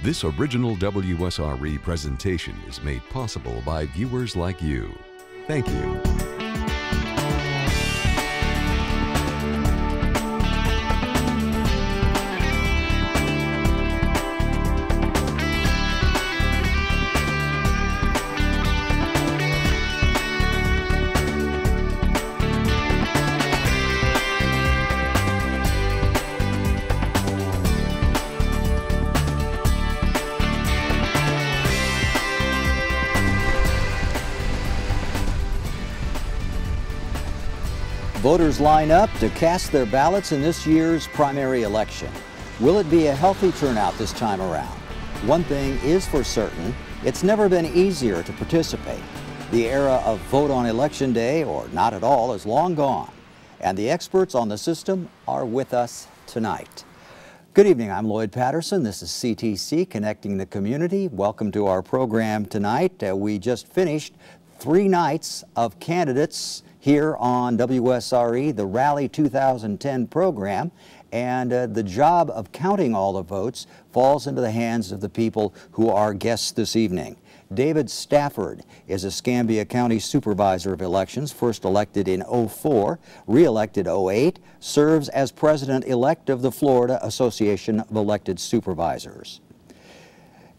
This original WSRE presentation is made possible by viewers like you. Thank you. Voters line up to cast their ballots in this year's primary election. Will it be a healthy turnout this time around? One thing is for certain, it's never been easier to participate. The era of vote on election day, or not at all, is long gone. And the experts on the system are with us tonight. Good evening, I'm Lloyd Patterson. This is CTC, Connecting the Community. Welcome to our program tonight. We just finished 3 nights of candidates here on WSRE, the Rally 2010 program, and the job of counting all the votes falls into the hands of the people who are guests this evening. David Stafford is Escambia County Supervisor of Elections, first elected in '04, re-elected '08, serves as President-elect of the Florida Association of Elected Supervisors.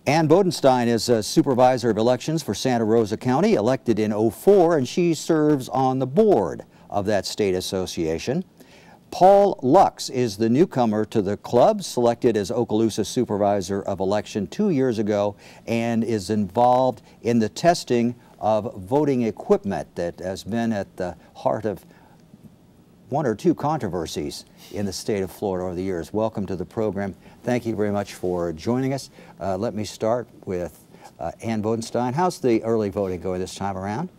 Ann Bodenstein is a Supervisor of Elections for Santa Rosa County, elected in '04, and she serves on the board of that state association. Paul Lux is the newcomer to the club, selected as Okaloosa Supervisor of Election 2 years ago, and is involved in the testing of voting equipment that has been at the heart of 1 or 2 controversies in the state of Florida over the years. Welcome to the program. Thank you very much for joining us. Let me start with Ann Bodenstein. How's the early voting going this time around?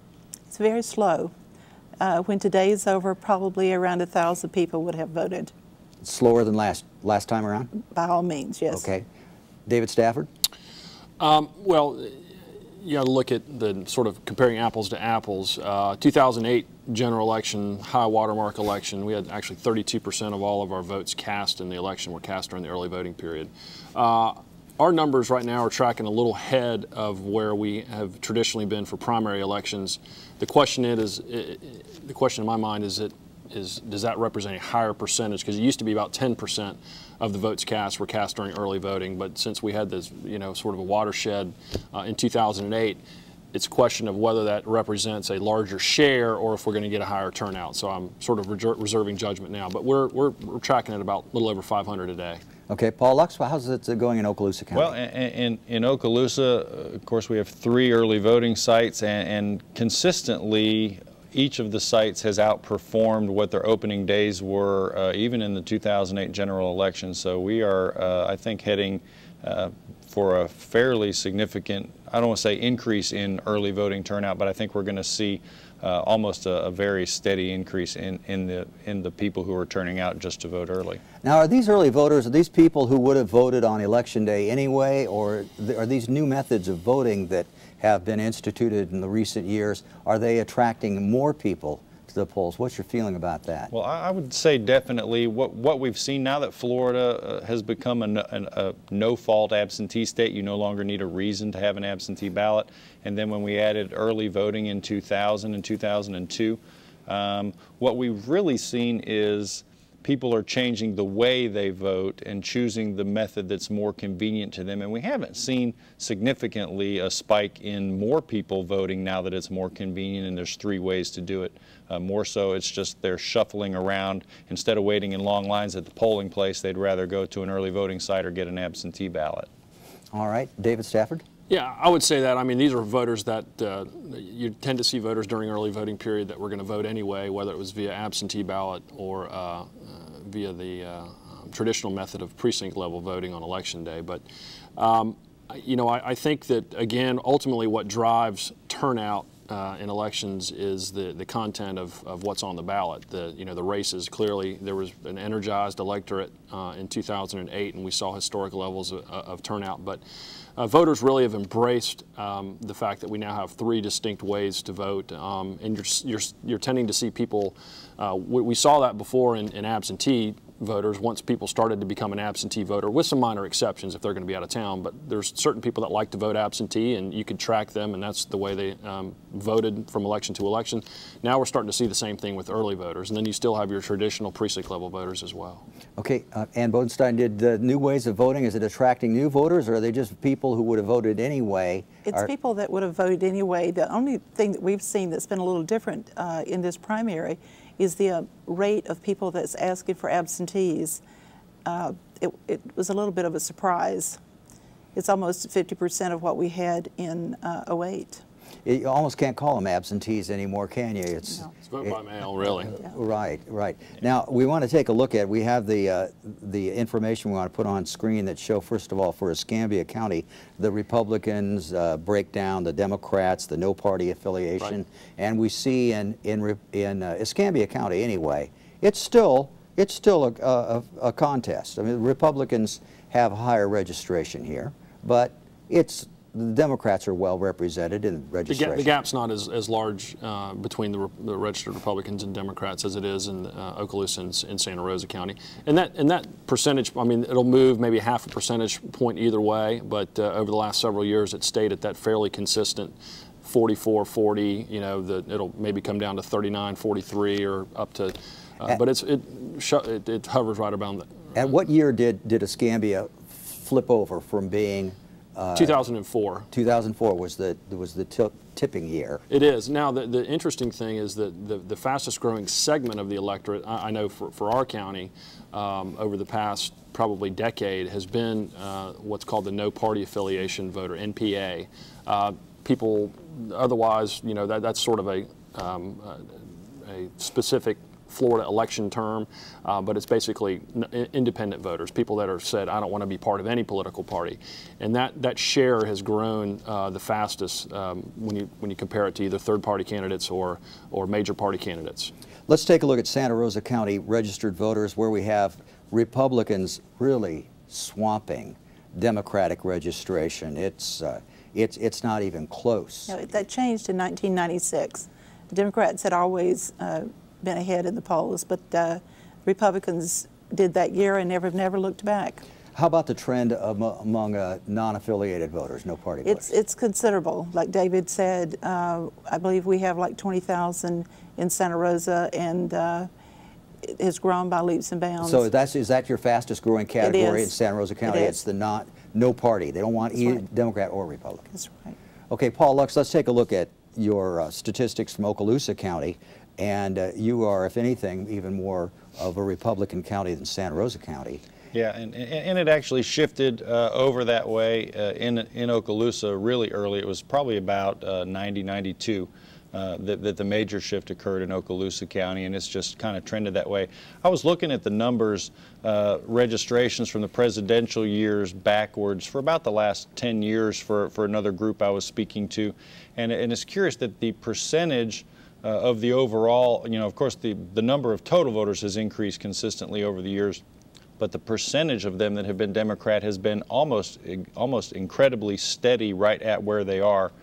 It's very slow. When today is over, probably around 1,000 people would have voted. Slower than last time around? By all means, yes. Okay. David Stafford? Well, you got to look at the sort of comparing apples to apples. 2008 general election, high watermark election, we had actually 32% of all of our votes cast in the election were cast during the early voting period. Our numbers right now are tracking a little ahead of where we have traditionally been for primary elections. The question the question in my mind is does that represent a higher percentage? Because it used to be about 10% of the votes cast were cast during early voting, but since we had this, sort of a watershed in 2008, it's a question of whether that represents a larger share or if we're going to get a higher turnout. So I'm sort of reserving judgment now, but we're tracking at about a little over 500 a day. Okay, Paul Lux, how's it going in Okaloosa County? Well, in Okaloosa, of course, we have 3 early voting sites, and consistently each of the sites has outperformed what their opening days were, even in the 2008 general election. So we are, I think, heading for a fairly significant, I don't want to say increase in early voting turnout, but I think we're going to see almost a very steady increase in the people who are turning out just to vote early. Now, are these early voters, are these people who would have voted on Election Day anyway, or are these new methods of voting that have been instituted in the recent years, are they attracting more people to the polls? What's your feeling about that? Well, I would say definitely what we've seen now that Florida has become a no-fault absentee state. You no longer need a reason to have an absentee ballot. And then when we added early voting in 2000 and 2002, what we've really seen is people are changing the way they vote and choosing the method that's more convenient to them. And we haven't seen significantly a spike in more people voting now that it's more convenient and there's 3 ways to do it. More so, it's just they're shuffling around. Instead of waiting in long lines at the polling place, they'd rather go to an early voting site or get an absentee ballot. All right. David Stafford? Yeah, I would say that. I mean, these are voters that you tend to see voters during early voting period that were going to vote anyway, whether it was via absentee ballot or via the traditional method of precinct level voting on election day. But I think that, again, ultimately what drives turnout in elections is the content of what's on the ballot. The races. Clearly, there was an energized electorate in 2008, and we saw historic levels of turnout. But voters really have embraced the fact that we now have 3 distinct ways to vote, and you're tending to see people. We saw that before in absentee voters once people started to become an absentee voter, with some minor exceptions if they're going to be out of town. But there's certain people that like to vote absentee, and you could track them, and that's the way they voted from election to election. Now we're starting to see the same thing with early voters, and then you still have your traditional precinct level voters as well. Okay, Ann Bodenstein, did the new ways of voting, is it attracting new voters, or are they just people who would have voted anyway? It's people that would have voted anyway. The only thing that we've seen that's been a little different in this primary is the rate of people that's asking for absentees. It was a little bit of a surprise. It's almost 50% of what we had in '08. You almost can't call them absentees anymore, can you? It's vote by mail, really. Yeah. Right, right. Now, we want to take a look at, we have the information we want to put on screen that show, first of all, for Escambia County, the Republicans breakdown, the Democrats, the no party affiliation, right. And we see in Escambia County anyway, it's still a contest. I mean, the Republicans have higher registration here, but the Democrats are well represented in registration. The gap's not as large between the registered Republicans and Democrats as it is in Okaloosa and Santa Rosa County. And that percentage, I mean, it'll move maybe half a percentage point either way, but over the last several years it stayed at that fairly consistent 44-40. You know, it'll maybe come down to 39-43 or up to, but it hovers right around that. At what year did Escambia flip over from being 2004. 2004 was the tipping year. It is. Now, the interesting thing is that the fastest growing segment of the electorate, I know for our county, over the past probably decade, has been what's called the no party affiliation voter, NPA. People otherwise, you know, that's sort of a specific Florida election term, but it's basically independent voters, people that are said, I don't want to be part of any political party. And that share has grown the fastest when you compare it to either third-party candidates or major party candidates. Let's take a look at Santa Rosa County registered voters, where we have Republicans really swamping Democratic registration. It's not even close. No, that changed in 1996. The Democrats had always been ahead in the polls, but Republicans did that year and never looked back. How about the trend among non-affiliated voters, no party voters? It's considerable. Like David said, I believe we have like 20,000 in Santa Rosa, and it has grown by leaps and bounds. So is that your fastest growing category in Santa Rosa County? It's the no party. They don't want either Democrat or Republican. That's right. Okay, Paul Lux, let's take a look at your statistics from Okaloosa County. And you are, if anything, even more of a Republican county than Santa Rosa County. Yeah, and it actually shifted over that way in Okaloosa really early. It was probably about 90, 92 that the major shift occurred in Okaloosa County, and it's just kind of trended that way. I was looking at the numbers, registrations from the presidential years backwards for about the last 10 years for another group I was speaking to, and it's curious that the percentage of the overall, you know, of course the number of total voters has increased consistently over the years, but the percentage of them that have been Democrat has been almost incredibly steady right at where they are.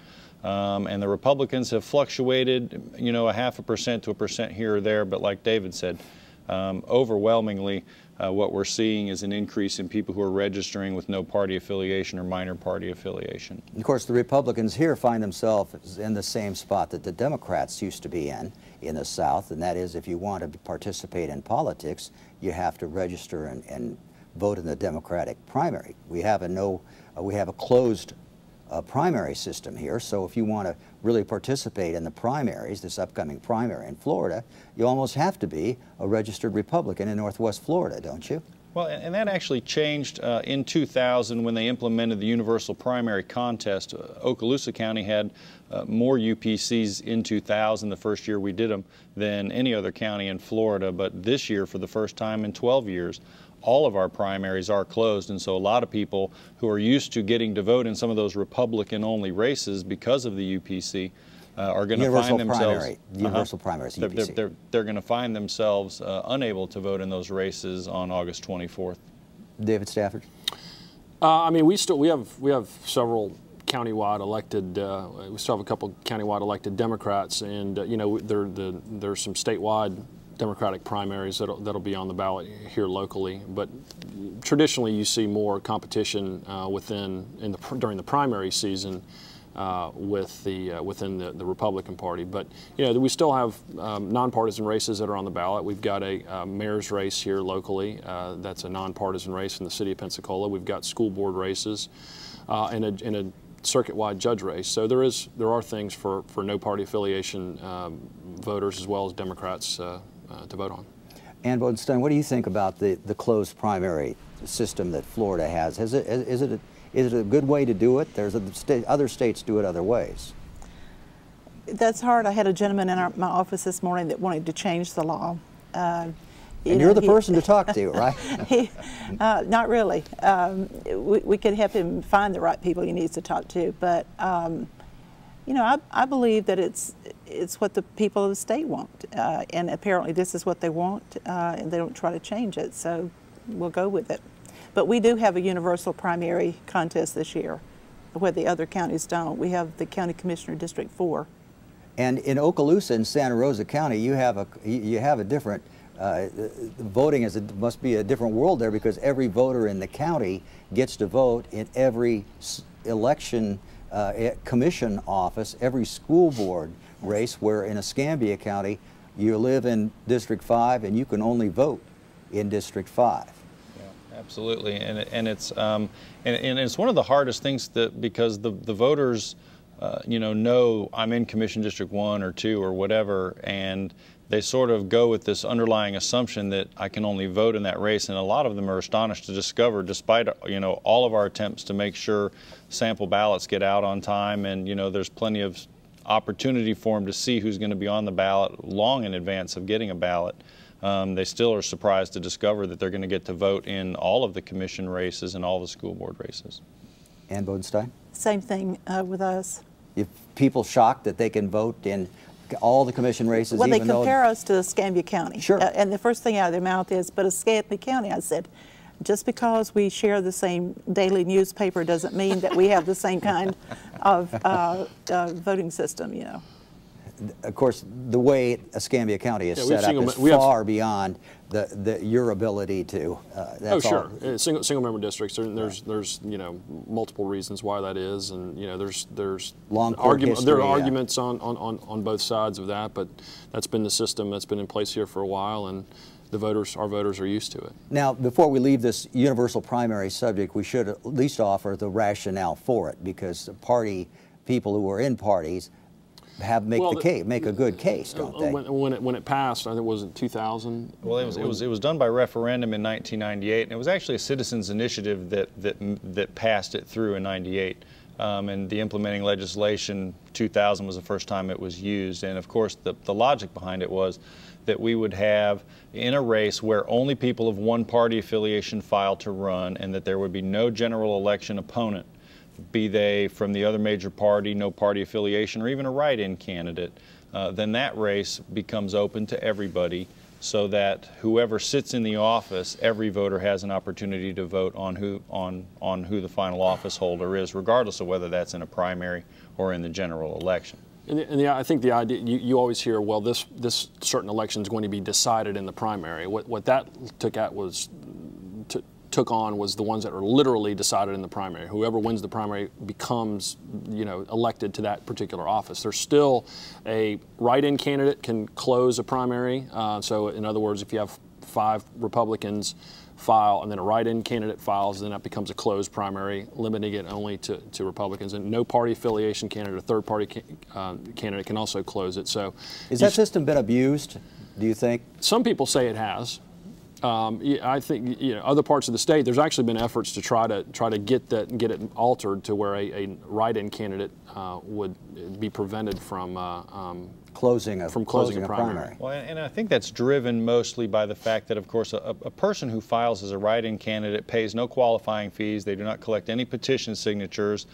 And the Republicans have fluctuated, you know, 0.5% to 1% here or there, but like David said, overwhelmingly what we're seeing is an increase in people who are registering with no party affiliation or minor party affiliation. Of course, the Republicans here find themselves in the same spot that the Democrats used to be in the South, and that is, if you want to participate in politics, you have to register and vote in the Democratic primary. We have a closed primary system here, so if you want to really participate in the primaries, this upcoming primary in Florida, you almost have to be a registered Republican in Northwest Florida, don't you? Well, and that actually changed in 2000 when they implemented the universal primary contest. Okaloosa County had more UPCs in 2000, the first year we did them, than any other county in Florida, but this year, for the first time in 12 years, all of our primaries are closed, and so a lot of people who are used to getting to vote in some of those Republican-only races because of the UPC are going to find themselves universal primaries. UPC. They're going to find themselves unable to vote in those races on August 24th. David Stafford. I mean, we have several countywide elected. We still have a couple countywide elected Democrats, and you know, there's some statewide Democratic primaries that'll be on the ballot here locally. But traditionally, you see more competition during the primary season within the Republican Party. But we still have nonpartisan races that are on the ballot. We've got a mayor's race here locally. That's a nonpartisan race in the city of Pensacola. We've got school board races and a circuit-wide judge race. So there are things for no party affiliation voters as well as Democrats to vote on. And Bodenstein, what do you think about the closed primary system that Florida has? Is it a good way to do it? There's other states do it other ways. That's hard. I had a gentleman in my office this morning that wanted to change the law. And you're the person to talk to, right? Not really. We could help him find the right people he needs to talk to, but I believe that it's what the people of the state want, and apparently this is what they want, and they don't try to change it, so we'll go with it. But we do have a universal primary contest this year, where the other counties don't. We have the County Commissioner District 4. And in Okaloosa and Santa Rosa County, you have a different voting must be a different world there, because every voter in the county gets to vote in every election commission office, every school board race, where in Escambia County you live in District 5 and you can only vote in District 5. Absolutely, and it's one of the hardest things because the voters, know I'm in Commission District 1 or 2 or whatever, and they sort of go with this underlying assumption that I can only vote in that race, and a lot of them are astonished to discover, despite all of our attempts to make sure sample ballots get out on time, and there's plenty of opportunity for them to see who's going to be on the ballot long in advance of getting a ballot. They still are surprised to discover that they're going to get to vote in all of the commission races and all the school board races. And Bodenstein? Same thing with us. If people shocked that they can vote in all the commission races, well, even they compare us to Escambia County. Sure. And the first thing out of their mouth is, but Escambia County, I said, just because we share the same daily newspaper doesn't mean that we have the same kind of voting system, Of course, the way Escambia County is set up is far beyond your ability to. Oh, sure. Single member districts. There's multiple reasons why that is, and there's arguments on both sides of that. But that's been the system that's been in place here for a while, and our voters are used to it. Now, before we leave this universal primary subject, we should at least offer the rationale for it, because people who are in parties make a good case, don't they? When it passed, I think it was in 2000. Well, it was done by referendum in 1998, and it was actually a citizens' initiative that passed it through in '98. And the implementing legislation, 2000 was the first time it was used. And of course, the logic behind it was that we would have in a race where only people of one party affiliation filed to run, and that there would be no general election opponent, be they from the other major party, no party affiliation, or even a write-in candidate. Then that race becomes open to everybody, so that whoever sits in the office, every voter has an opportunity to vote on who the final office holder is, regardless of whether that's in a primary or in the general election. And I think the idea, you always hear, well, this certain election is going to be decided in the primary. What that took on was the ones that are literally decided in the primary. Whoever wins the primary becomes, elected to that particular office. There's still a write-in candidate can close a primary. So in other words, if you have 5 Republicans file and then a write-in candidate files, then that becomes a closed primary, limiting it only to Republicans. And no party affiliation candidate, a third-party candidate can also close it. So, has that system been abused, do you think? Some people say it has. I think other parts of the state, there's actually been efforts to try to get it altered to where a write-in candidate would be prevented from closing a primary. Well, and I think that's driven mostly by the fact that, of course, a person who files as a write-in candidate pays no qualifying fees. They do not collect any petition signatures,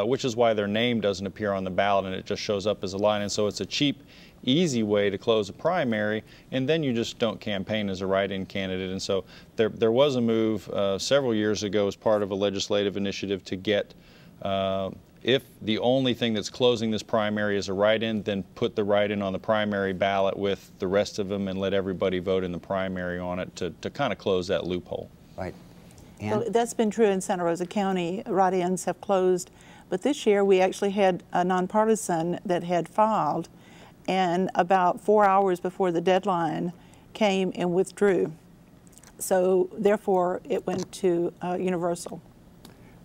which is why their name doesn't appear on the ballot, and it just shows up as a line. And so it's a cheap, easy way to close a primary, and then you just don't campaign as a write-in candidate. And so there was a move several years ago as part of a legislative initiative to get if the only thing that's closing this primary is a write-in, then put the write-in on the primary ballot with the rest of them and let everybody vote in the primary on it to kind of close that loophole. Right. Well, that's been true in Santa Rosa County. Write-ins have closed, but this year we actually had a nonpartisan that had filed, and about 4 hours before the deadline came and withdrew. So therefore, it went to universal.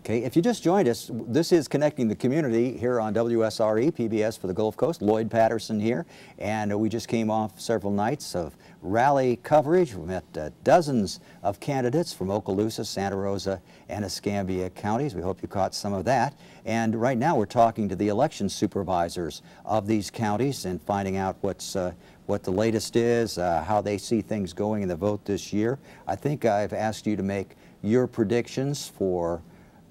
Okay, if you just joined us, this is Connecting the Community here on WSRE, PBS for the Gulf Coast. Lloyd Patterson here, and we just came off several nights of rally coverage. We met dozens of candidates from Okaloosa, Santa Rosa, and Escambia counties. We hope you caught some of that. And right now we're talking to the election supervisors of these counties and finding out what the latest is, how they see things going in the vote this year. I think I've asked you to make your predictions for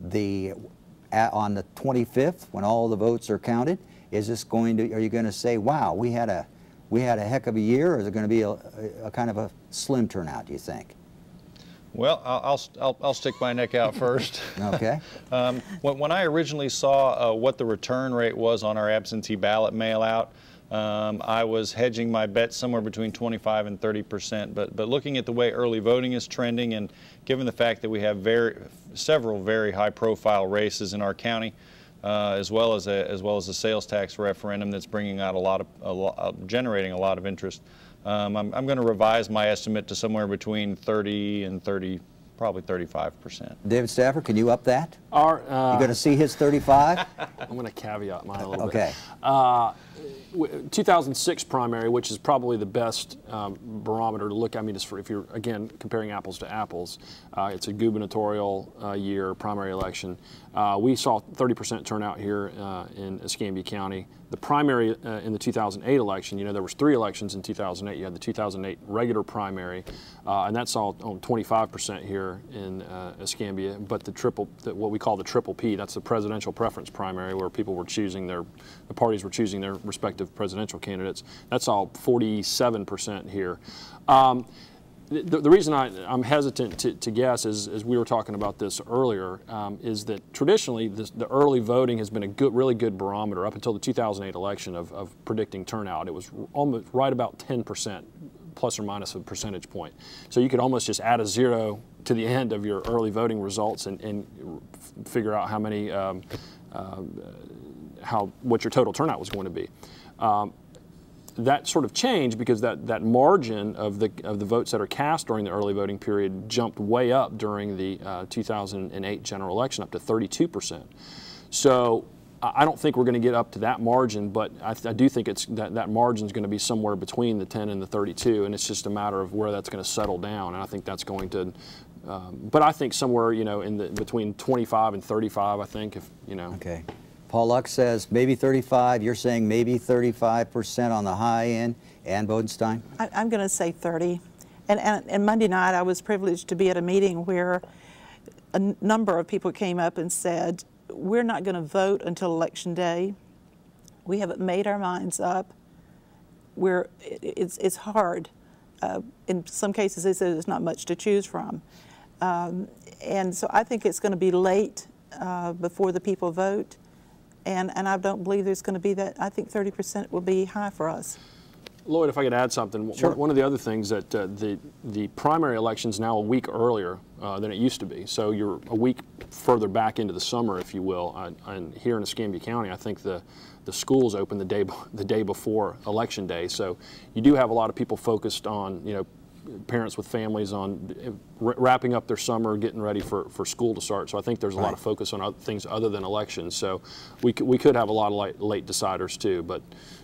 on the 25th, when all the votes are counted. Is this going to, are you going to say, wow, we had a heck of a year, or is it going to be a kind of a slim turnout, do you think? Well, I'll stick my neck out first. Okay. When I originally saw what the return rate was on our absentee ballot mail out, I was hedging my bet somewhere between 25 and 30%. But looking at the way early voting is trending, and given the fact that we have several very high-profile races in our county, as well as a sales tax referendum that's bringing out generating a lot of interest, I'm going to revise my estimate to somewhere between 30 and 30. Probably 35%. David Stafford, can you up that? You're going to see his 35? I'm going to caveat mine a little bit. Okay. 2006 primary, which is probably the best barometer to look at. I mean, if you're, again, comparing apples to apples, it's a gubernatorial year, primary election. We saw 30% turnout here in Escambia County. The primary in the 2008 election, you know, there was 3 elections in 2008. You had the 2008 regular primary, and that saw 25% here in Escambia. But what we call the triple P, that's the presidential preference primary, where people were choosing the parties were choosing their respective presidential candidates. That's all 47% here. The reason I'm hesitant to guess is, as we were talking about this earlier, is that traditionally the early voting has been a really good barometer up until the 2008 election of predicting turnout. It was almost right about 10%, plus or minus a percentage point. So you could almost just add a 0 to the end of your early voting results and figure out how many, what your total turnout was going to be. That sort of changed because that margin of the votes that are cast during the early voting period jumped way up during the 2008 general election, up to 32%. So I don't think we're going to get up to that margin, but I do think that margin is going to be somewhere between the 10 and the 32, and it's just a matter of where that's going to settle down. And I think that's going to, but I think somewhere, you know, between 25 and 35. I think, if you know. Okay. Paul Luck says maybe 35. You're saying maybe 35% on the high end. And Bodenstein? I'm going to say 30. And Monday night I was privileged to be at a meeting where a number of people came up and said, we're not going to vote until Election Day. We haven't made our minds up. It's hard. In some cases, they said there's not much to choose from. And so I think it's going to be late before the people vote. And I don't believe there's going to be that. I think 30% will be high for us. Lloyd, if I could add something. Sure. One of the other things that the primary election is now a week earlier than it used to be. So you're a week further back into the summer, if you will. And here in Escambia County, I think the schools open the day before Election Day. So you do have a lot of people focused on, you know, parents with families on wrapping up their summer, getting ready for school to start. So I think there's a lot of focus on other things other than elections. So we could have a lot of late deciders too. But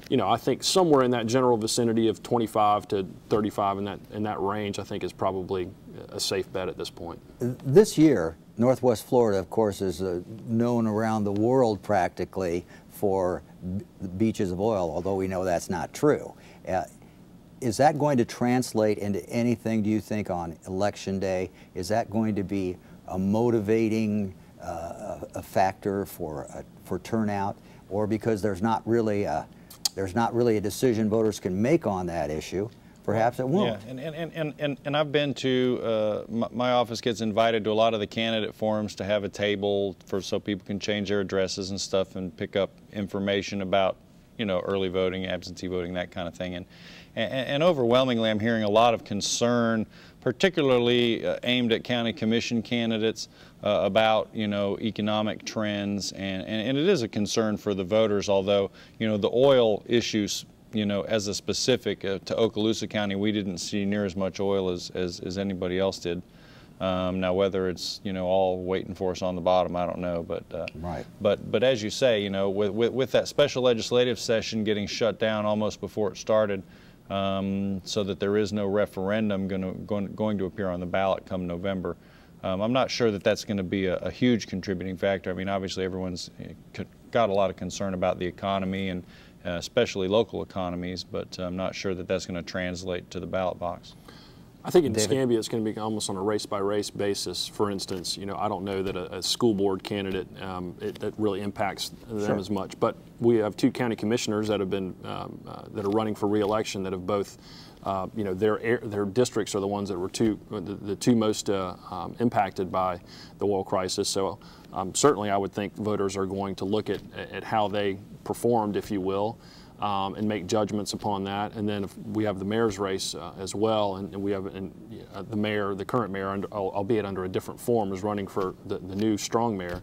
you know, I think somewhere in that general vicinity of 25 to 35 in that range, I think is probably a safe bet at this point. This year, Northwest Florida, of course, is known around the world practically for beaches of oil, although we know that's not true. Is that going to translate into anything, do you think, on Election Day? Is that going to be a motivating a factor for turnout, or because there's not really a decision voters can make on that issue, perhaps it won't. Yeah, and I've been to, my office gets invited to a lot of the candidate forums to have a table so people can change their addresses and stuff and pick up information about, you know, early voting, absentee voting, that kind of thing. And overwhelmingly, I'm hearing a lot of concern, particularly aimed at county commission candidates about, you know, economic trends, and it is a concern for the voters, although, you know, the oil issues, you know, as a specific to Okaloosa County, we didn't see near as much oil as anybody else did. Now, whether it's, you know, all waiting for us on the bottom, I don't know. But right. But as you say, you know, with that special legislative session getting shut down almost before it started, so that there is no referendum going to appear on the ballot come November, I'm not sure that that's going to be a huge contributing factor. I mean, obviously everyone's got a lot of concern about the economy and especially local economies, but I'm not sure that that's going to translate to the ballot box. I think in Escambia it's going to be almost on a race-by-race basis. For instance, you know, I don't know that a school board candidate that really impacts them as much. But we have 2 county commissioners that have been that are running for re-election that have both, you know, their districts are the ones that were the two most impacted by the oil crisis. So certainly, I would think voters are going to look at how they performed, if you will. And make judgments upon that. And then if we have the mayor's race as well, and we have the mayor, the current mayor, albeit under a different form, is running for the new strong mayor.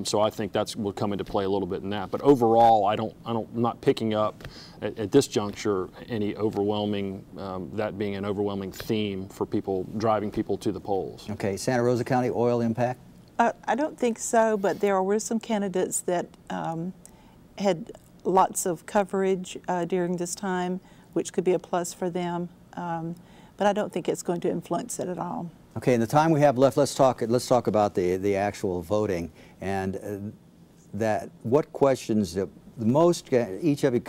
So I think that will come into play a little bit in that. But overall, I'm not picking up at this juncture any overwhelming, that being an overwhelming theme for people driving people to the polls. Okay, Santa Rosa County oil impact? I don't think so, but there were some candidates that had lots of coverage during this time, which could be a plus for them. But I don't think it's going to influence it at all. Okay, in the time we have left, let's talk about the actual voting and what questions the most, each of you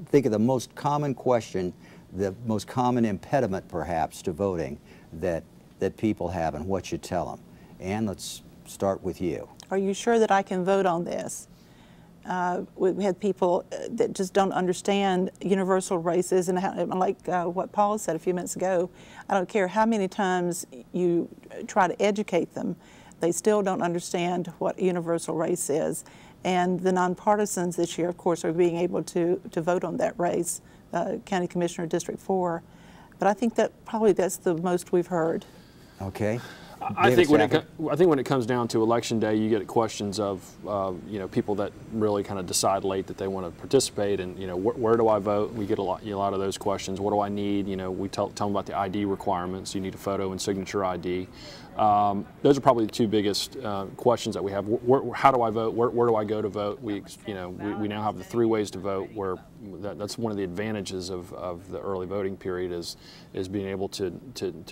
think of the most common question, the most common impediment perhaps to voting that people have, and what you tell them. And let's start with you. Are you sure that I can vote on this? We've had people that just don't understand universal races, and like what Paul said a few minutes ago, I don't care how many times you try to educate them, they still don't understand what a universal race is. And the nonpartisans this year, of course, are being able to vote on that race, County Commissioner District 4. But I think that probably that's the most we've heard. Okay. I think when it comes down to election day, you get questions of you know, people that really kind of decide late that they want to participate, and you know, where do I vote? We get a lot of those questions. What do I need? You know, we tell them about the ID requirements. You need a photo and signature ID. Those are probably the 2 biggest questions that we have. How do I vote? Where do I go to vote? We now have the 3 ways to vote. Where that's one of the advantages of the early voting period is being able to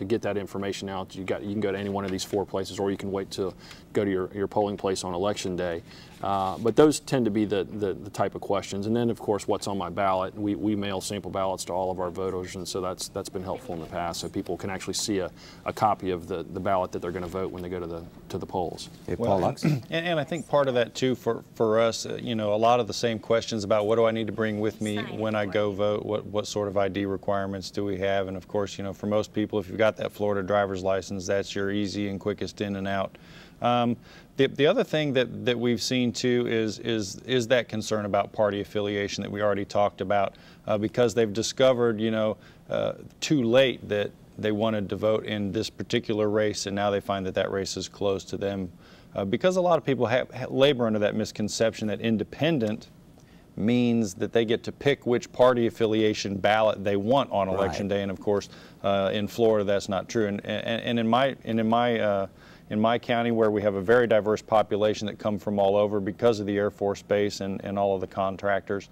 get that information out. You can go to any one of these 4 places, or you can wait to go to your polling place on election day. But those tend to be the type of questions. And then, of course, what's on my ballot. We mail sample ballots to all of our voters, and so that's been helpful in the past, so people can actually see a copy of the ballot that they're going to vote when they go to the polls. Okay, Paul Lux? And I think part of that too for us, you know, a lot of the same questions about what do I need to bring with me when I go vote, what sort of ID requirements do we have, and of course, you know, for most people, if you've got that Florida driver's license, that's your easy and quickest in and out. The other thing that we've seen too is that concern about party affiliation that we already talked about, because they've discovered, you know, too late that they wanted to vote in this particular race, and now they find that race is closed to them, because a lot of people labor under that misconception that independent means that they get to pick which party affiliation ballot they want on election day, and of course in Florida that's not true, and in my county, where we have a very diverse population that come from all over because of the Air Force Base and all of the contractors,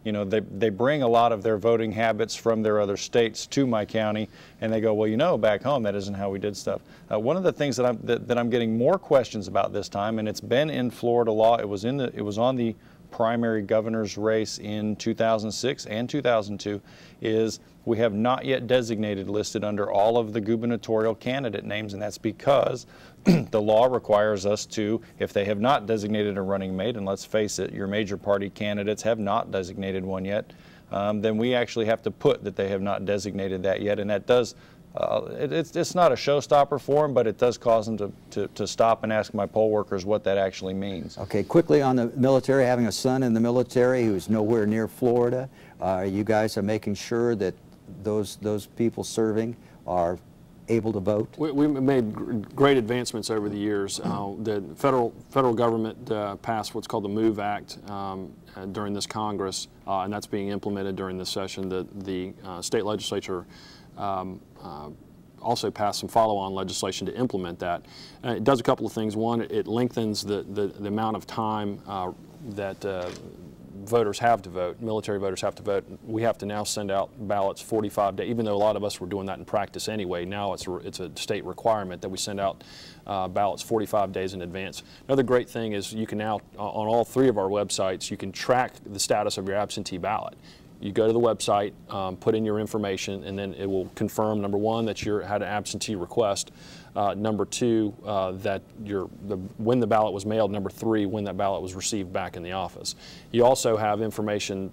you know, they bring a lot of their voting habits from their other states to my county, and they go, well, you know, back home that isn't how we did stuff. One of the things that I'm getting more questions about this time, and it's been in Florida law. It was on the primary governor's race in 2006 and 2002, is we have not yet designated listed under all of the gubernatorial candidate names, and that's because the law requires us to, if they have not designated a running mate, and let's face it, your major party candidates have not designated one yet, then we actually have to put that they have not designated that yet, and that does. It's not a showstopper for them, but it does cause them to stop and ask my poll workers what that actually means. Okay, quickly on the military, having a son in the military who's nowhere near Florida, you guys are making sure that those people serving are able to vote? We made great advancements over the years. The federal government passed what's called the MOVE Act during this Congress, and that's being implemented during this session. The state legislature also passed some follow-on legislation to implement that. It does a couple of things. One, it lengthens the amount of time that voters have to vote, military voters have to vote. We have to now send out ballots 45 days, even though a lot of us were doing that in practice anyway. Now it's a state requirement that we send out ballots 45 days in advance. Another great thing is you can now, on all 3 of our websites, you can track the status of your absentee ballot. You go to the website, put in your information, and then it will confirm, number 1, that you had an absentee request, number 2, that when the ballot was mailed, number 3, when that ballot was received back in the office. You also have information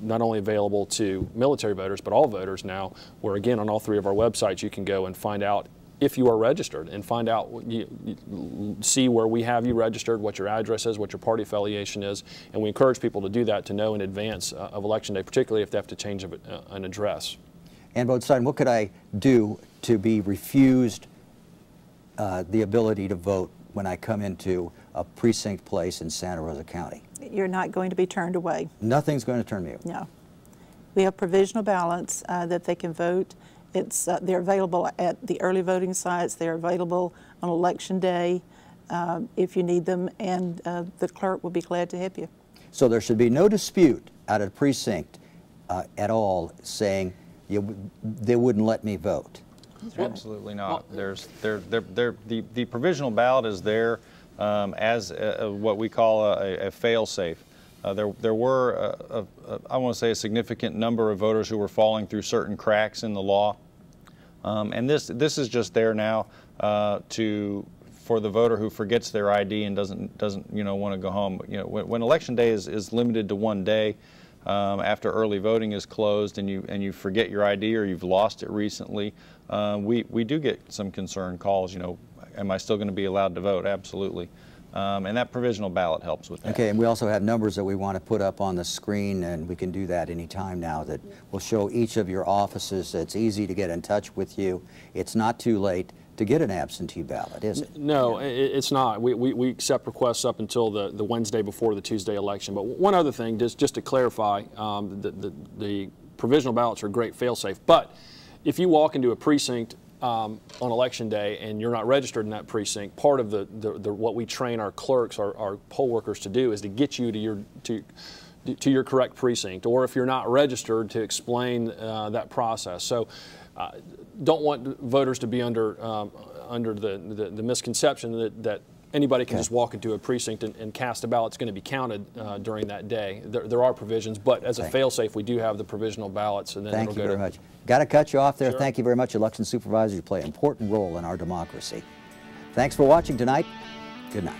not only available to military voters, but all voters now, where again on all 3 of our websites you can go and find out if you are registered and find out, see where we have you registered, what your address is, what your party affiliation is, and we encourage people to do that to know in advance of Election Day, particularly if they have to change an address. And Bodenstein, what could I do to be refused the ability to vote when I come into a precinct place in Santa Rosa County? You're not going to be turned away. Nothing's going to turn me away? No. We have provisional ballots that they can vote. They're available at the early voting sites. They're available on Election Day if you need them, and the clerk will be glad to help you. So there should be no dispute out of the precinct at all saying they wouldn't let me vote. Right. Absolutely not. The provisional ballot is there as what we call a fail-safe. There were, I want to say, a significant number of voters who were falling through certain cracks in the law. And this is just there now for the voter who forgets their ID and doesn't want to go home. When Election Day is limited to 1 day after early voting is closed, and you forget your ID or you've lost it recently, we do get some concern calls. Am I still going to be allowed to vote? Absolutely. And that provisional ballot helps with that. Okay, and we also have numbers that we want to put up on the screen, and we can do that anytime now, that will show each of your offices. It's easy to get in touch with you. It's not too late to get an absentee ballot, is it? No, it's not. We accept requests up until the Wednesday before the Tuesday election. But one other thing, just to clarify, the provisional ballots are a great fail-safe. But if you walk into a precinct on Election Day and you're not registered in that precinct, part of what we train our clerks, our poll workers to do, is to get you to your correct precinct, or if you're not registered, to explain that process. So don't want voters to be under the misconception that anybody can just walk into a precinct and cast a ballot. It's going to be counted during that day. There are provisions, but as a fail-safe, we do have the provisional ballots. And then Thank you very much. Got to cut you off there. Sure. Thank you very much. Election supervisors play an important role in our democracy. Thanks for watching tonight. Good night.